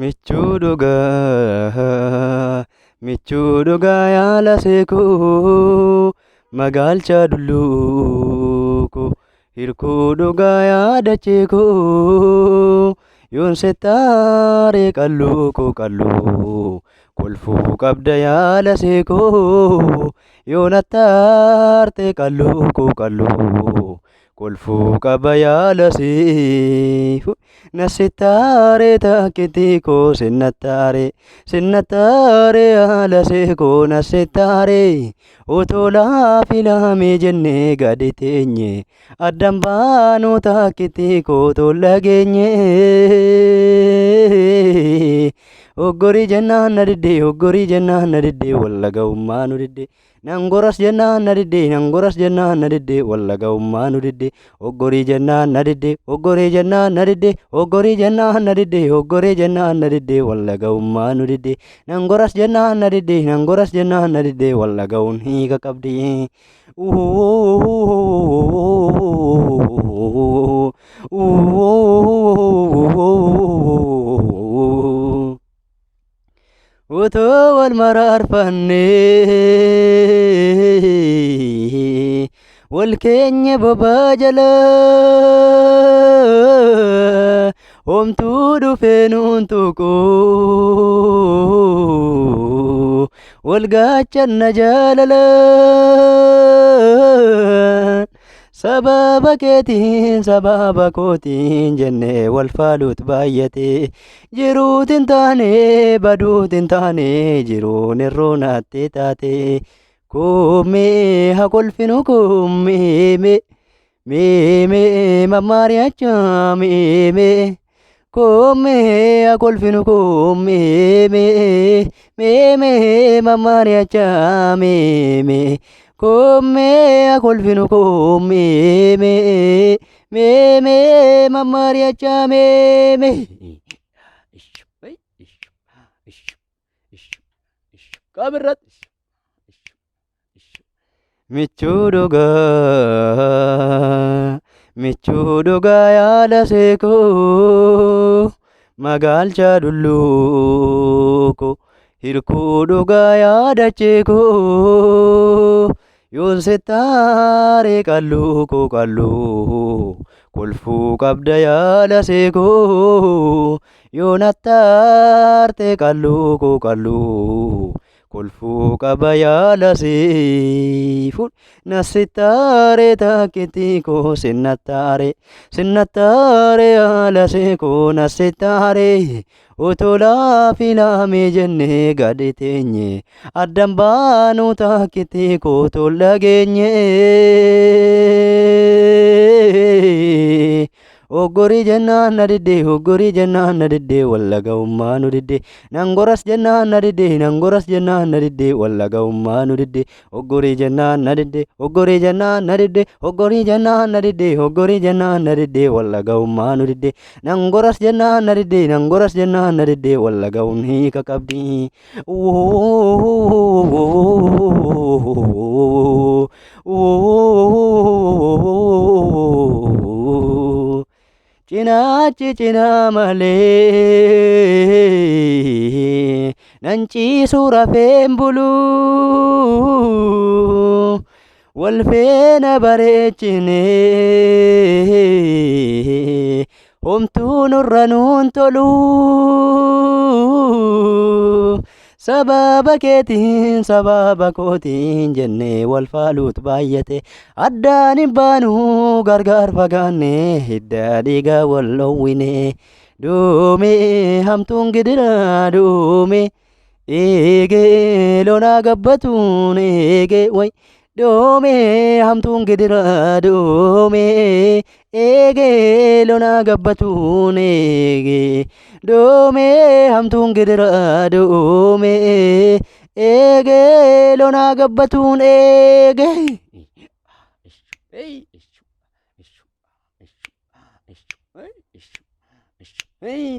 Michuu dhugaa, michuu dhugaa yaala seekoo, magaalcha dulluukoo, hirkuu dhugaa yaada ceekoo, yoon settaaree qalluukoo qalluu, kolfuu qabda yaala seekoo, yoon attaartee qalluukoo qalluu, kolfuu qaba yaala seefuu. Nasitare takitiko sinnatare ala seko nasitare utola filame jenne gaditenye adambano takitiko tolagenye Ogori jenna nadide wallaga ummanu dide nangoras jenna nadide wallaga ummanu dide Ogori jenna nadide Ogori jenna nadide wallaga ummanu dide nangoras jenna nadide wallaga unhiga qabdi Uto wal mararfanne wal keenya babajala omtu dhufe nun tuqu wal gaachanna jaalala sababa keetiin sababa kootiin jenne wal faaluut baay'ate jiruutin taane baduutin taane jiruun irroonaatti taate kummee haa kolfinu kummee mee mammaariyacha mee kummee haa kolfinu kummee mee mammaariyacha mee Come a colfino come me mammaria chame me Kaberat Michuduga yala seko magalcha dulluko hirkuduga yada cheko Yoon settaare qalluukoo qalluu kolfuu qabda yaala seekoo yoon attaarte qalluukoo qalluu kolfuu qaba yaala seefuu nasittaare takkittikoo sinnattaare yaala seekoo nasittaare Utola filame jenne gaditenye Adambanu takkitiko tolagenye Ogori jenna nadide wallaga ummanu dide nangoras jenna nadide wallaga ummanu dide Ogori jenna nadide wallaga ummanu dide nangoras jenna nadide wallaga unhiika qabdi Cina malee nanci sura fembulu wal feena bareechine homtuu nurra nuun tolu sababa keetiin sababa kootiin jenne wal faaluut baay'ate addaan hin baanu gargaar fagaanne hidda dhiiga wal dhowwine duume hamtuun gidira duume eegee loonaa gabbatuun eegee way duume hamtuun gidira duume eegee loonaa gabbatuun eegee Dome hamtuun gidira dome ege lona gabbatun ege Hey